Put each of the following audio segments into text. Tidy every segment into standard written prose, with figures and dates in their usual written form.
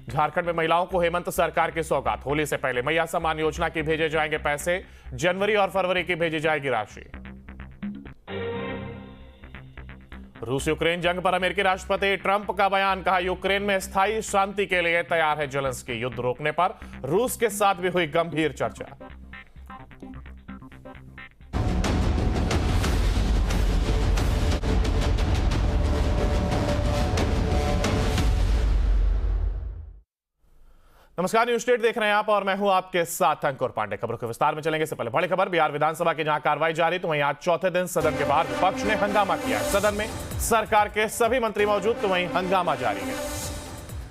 झारखंड में महिलाओं को हेमंत सरकार की सौगात। होली से पहले मैया सम्मान योजना की भेजे जाएंगे पैसे। जनवरी और फरवरी की भेजी जाएगी राशि। रूस यूक्रेन जंग पर अमेरिकी राष्ट्रपति ट्रंप का बयान। कहा, यूक्रेन में स्थायी शांति के लिए तैयार है जेलेंस्की। युद्ध रोकने पर रूस के साथ भी हुई गंभीर चर्चा। नमस्कार, न्यूज स्टेट देख रहे हैं आप और मैं हूं आपके साथ अंकुर पांडे। खबरों के विस्तार में चलेंगे। इससे पहले बड़ी खबर, बिहार विधानसभा की जहां कार्रवाई जारी, तो वहीं आज चौथे दिन सदन के बाहर विपक्ष ने हंगामा किया है। सदन में सरकार के सभी मंत्री मौजूद, तो वहीं हंगामा जारी है।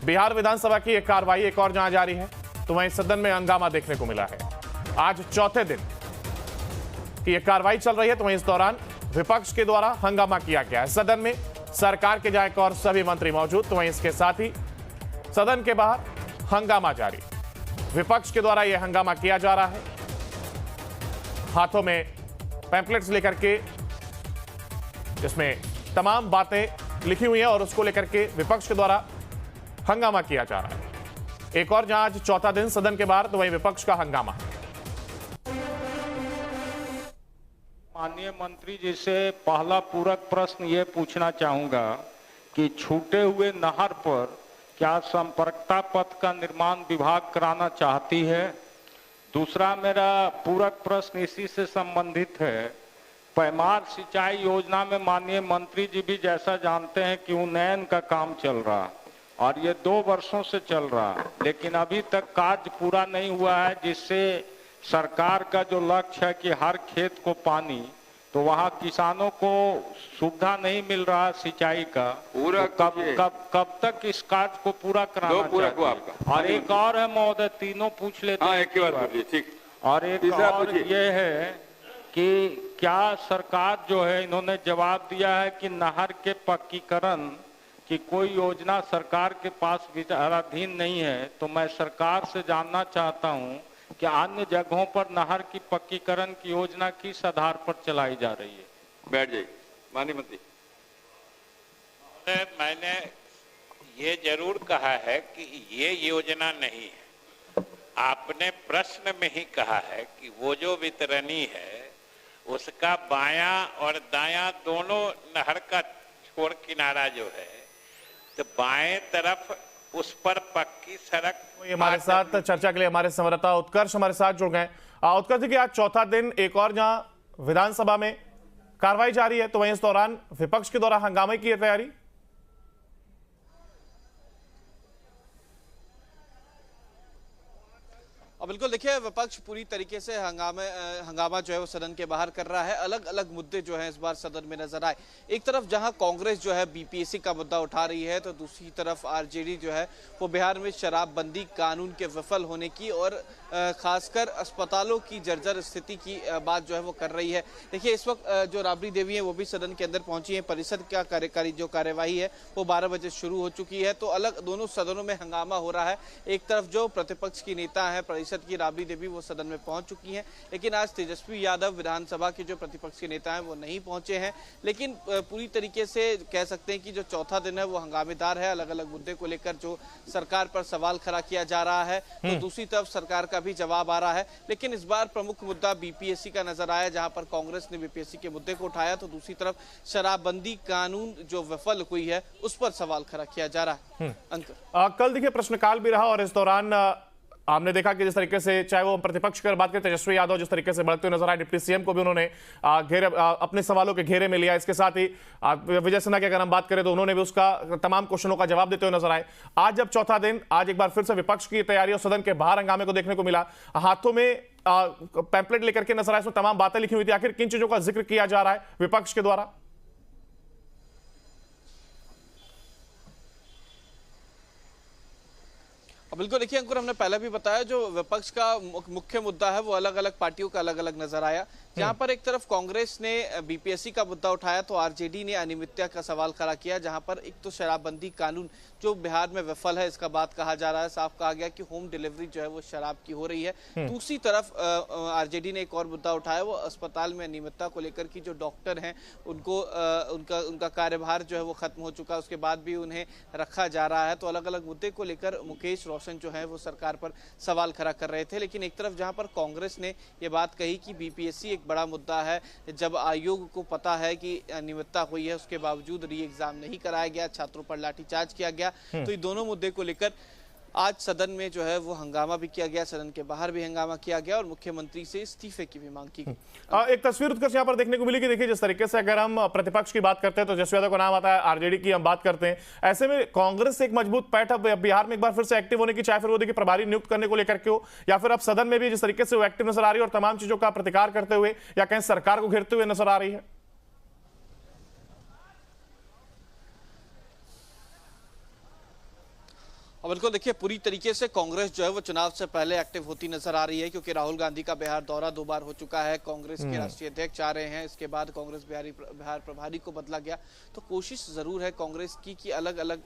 बिहार विधानसभा की एक कार्रवाई एक और जहां जारी है, तो वहीं सदन में हंगामा देखने को मिला है। आज चौथे दिन की एक कार्रवाई चल रही है, तो वहीं इस दौरान विपक्ष के द्वारा हंगामा किया गया है। सदन में सरकार के जहां एक और सभी मंत्री मौजूद, तो वहीं इसके साथ ही सदन के बाहर हंगामा जारी। विपक्ष के द्वारा यह हंगामा किया जा रहा है। हाथों में पैम्पलेट्स लेकर के इसमें तमाम बातें लिखी हुई हैं और उसको लेकर के विपक्ष के द्वारा हंगामा किया जा रहा है। एक और जहां आज चौथा दिन सदन के बाहर, तो वहीं विपक्ष का हंगामा। माननीय मंत्री जी से पहला पूरक प्रश्न ये पूछना चाहूंगा कि छूटे हुए नहर पर क्या संपर्कता पथ का निर्माण विभाग कराना चाहती है। दूसरा मेरा पूरक प्रश्न इसी से संबंधित है। पैमार सिंचाई योजना में माननीय मंत्री जी भी जैसा जानते हैं कि उन्नयन का काम चल रहा और ये 2 वर्षों से चल रहा, लेकिन अभी तक कार्य पूरा नहीं हुआ है, जिससे सरकार का जो लक्ष्य है कि हर खेत को पानी, तो वहाँ किसानों को सुविधा नहीं मिल रहा सिंचाई का। पूरा तो कब तक इस कार्य को पूरा कराना चाहिए। आपका और एक और है महोदय, तीनों पूछ लेते हैं। एक बार ठीक। और एक और ये है कि क्या सरकार जो है, इन्होंने जवाब दिया है कि नहर के पक्कीकरण की कोई योजना सरकार के पास विचाराधीन नहीं है। तो मैं सरकार से जानना चाहता हूँ कि अन्य जगहों पर नहर की पक्कीकरण की योजना किस आधार पर चलाई जा रही है। बैठ जाइए माननीय मंत्री। मैंने ये जरूर कहा है कि ये योजना नहीं है। आपने प्रश्न में ही कहा है कि वो जो वितरणी है उसका बायां और दायां दोनों नहर का छोड़ किनारा जो है, तो बाएं तरफ उस पर पक्की सड़क। हमारे साथ चर्चा के लिए हमारे संवाददाता उत्कर्ष हमारे साथ जुड़ गए। उत्कर्ष जी, आज चौथा दिन एक और जहां विधानसभा में कार्रवाई जारी है, तो वहीं इस दौरान विपक्ष के द्वारा हंगामे की तैयारी। बिल्कुल, देखिए विपक्ष पूरी तरीके से हंगामा जो है वो सदन के बाहर कर रहा है। अलग अलग मुद्दे जो हैं इस बार सदन में नजर आए। एक तरफ जहां कांग्रेस जो है बीपीएससी का मुद्दा उठा रही है, तो दूसरी तरफ आरजेडी जो है वो बिहार में शराबबंदी कानून के विफल होने की और खासकर अस्पतालों की जर्जर स्थिति की बात जो है वो कर रही है। देखिए, इस वक्त जो राबड़ी देवी है वो भी सदन के अंदर पहुंची है। परिषद का कार्यकारी जो कार्यवाही है वो 12 बजे शुरू हो चुकी है। तो अलग दोनों सदनों में हंगामा हो रहा है। एक तरफ जो प्रतिपक्ष की नेता है परिषद की राबड़ी देवी वो सदन में पहुंच चुकी हैं, लेकिन आज तेजस्वी यादव विधानसभा के जो प्रतिपक्ष के नेता हैं वो नहीं पहुंचे हैं। लेकिन पूरी तरीके से कह सकते हैं कि जो चौथा दिन है वो हंगामेदार है। अलग अलग मुद्दे को लेकर जो सरकार पर सवाल खड़ा किया जा रहा है, तो दूसरी तरफ सरकार का भी जवाब आ रहा है। लेकिन इस बार प्रमुख मुद्दा बीपीएससी का नजर आया, जहां पर कांग्रेस ने बीपीएससी के मुद्दे को उठाया, तो दूसरी तरफ शराबबंदी कानून जो विफल हुई है उस पर सवाल खड़ा किया जा रहा है। अंकुर, कल देखिए प्रश्नकाल भी रहा और इस दौरान हमने देखा कि जिस तरीके से चाहे वो प्रतिपक्ष की बात करें, तेजस्वी यादव जिस तरीके से बढ़ते हुए नजर आए, डिप्टी सीएम को भी उन्होंने अपने सवालों के घेरे में लिया। इसके साथ ही विजय सिन्हा की अगर हम बात करें तो उन्होंने भी उसका तमाम क्वेश्चनों का जवाब देते हुए नजर आए। आज जब चौथा दिन, आज एक बार फिर से विपक्ष की तैयारी और सदन के बाहर हंगामे को देखने को मिला। हाथों में पैम्पलेट लेकर के नजर आए, उसमें तमाम बातें लिखी हुई थी। आखिर किन चीजों का जिक्र किया जा रहा है विपक्ष के द्वारा? बिल्कुल, देखिए अंकुर, हमने पहले भी बताया जो विपक्ष का मुख्य मुद्दा है वो अलग अलग पार्टियों का अलग अलग नजर आया। जहां पर एक तरफ कांग्रेस ने बीपीएससी का मुद्दा उठाया तो आरजेडी ने अनियमितता का सवाल खड़ा किया, जहां पर एक तो शराबबंदी कानून जो बिहार में विफल है इसका बात कहा जा रहा है, साफ कहा गया कि होम डिलीवरी जो है वो शराब की हो रही है। दूसरी तरफ आरजेडी ने एक और मुद्दा उठाया, वो अस्पताल में अनियमितता को लेकर की जो डॉक्टर हैं उनको उनका कार्यभार जो है वो खत्म हो चुका, उसके बाद भी उन्हें रखा जा रहा है। तो अलग अलग मुद्दे को लेकर मुकेश रोशन जो है वो सरकार पर सवाल खड़ा कर रहे थे। लेकिन एक तरफ जहां पर कांग्रेस ने ये बात कही कि बीपीएससी एक बड़ा मुद्दा है, जब आयोग को पता है कि अनियमितता हुई है उसके बावजूद री एग्जाम नहीं कराया गया, छात्रों पर लाठीचार्ज किया गया, तो ये दोनों मुद्दे को लेकर आज सदन में जो है वो हंगामा भी किया गया, सदन के बाहर भी हंगामा किया गया और मुख्यमंत्री से इस्तीफे की भी मांग की गई। एक तस्वीर उत्कर्ष यहाँ पर देखने को मिली कि देखिए जिस तरीके से अगर हम प्रतिपक्ष की बात करते हैं तो जसवंत यादव का नाम आता है, आरजेडी की हम बात करते हैं, ऐसे में कांग्रेस से एक मजबूत पैठ अब बिहार में एक बार फिर से एक्टिव होने की, चाहे फिर वो देखिए प्रभारी नियुक्त करने को लेकर के हो या फिर अब सदन में भी जिस तरीके से वो एक्टिव नजर आ रही है और तमाम चीजों का प्रतिकार करते हुए या कहीं सरकार को घेरते हुए नजर आ रही है। और बिल्कुल देखिए पूरी तरीके से कांग्रेस जो है वो चुनाव से पहले एक्टिव होती नजर आ रही है, क्योंकि राहुल गांधी का बिहार दौरा 2 बार हो चुका है, कांग्रेस के राष्ट्रीय अध्यक्ष आ रहे हैं, इसके बाद कांग्रेस बिहार प्रभारी को बदला गया। तो कोशिश जरूर है कांग्रेस की कि अलग अलग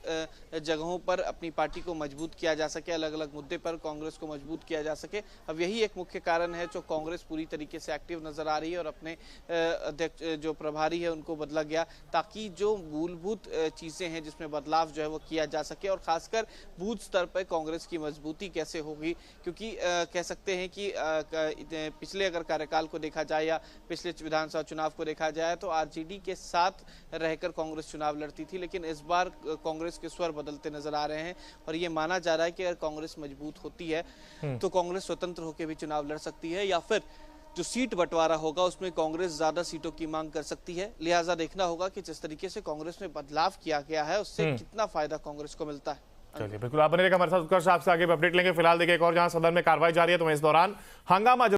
जगहों पर अपनी पार्टी को मजबूत किया जा सके, अलग अलग मुद्दे पर कांग्रेस को मजबूत किया जा सके। अब यही एक मुख्य कारण है जो कांग्रेस पूरी तरीके से एक्टिव नजर आ रही है और अपने अध्यक्ष जो प्रभारी है उनको बदला गया, ताकि जो मूलभूत चीजें हैं जिसमें बदलाव जो है वो किया जा सके और खासकर बूथ स्तर पर कांग्रेस की मजबूती कैसे होगी। क्योंकि कह सकते हैं कि पिछले अगर कार्यकाल को देखा जाए या पिछले विधानसभा चुनाव को देखा जाए तो आरजेडी के साथ रहकर कांग्रेस चुनाव लड़ती थी, लेकिन इस बार कांग्रेस के स्वर बदलते नजर आ रहे हैं और ये माना जा रहा है कि अगर कांग्रेस मजबूत होती है तो कांग्रेस स्वतंत्र होकर भी चुनाव लड़ सकती है या फिर जो सीट बंटवारा होगा उसमें कांग्रेस ज्यादा सीटों की मांग कर सकती है। लिहाजा देखना होगा कि जिस तरीके से कांग्रेस में बदलाव किया गया है उससे कितना फायदा कांग्रेस को मिलता है। चलिए बिल्कुल, आप बने रहेगा हमारे साथ, उत्कर्ष आपसे आगे भी अपडेट लेंगे। फिलहाल देखिए एक और जहां सदन में कार्रवाई जारी है तो इस दौरान हंगामा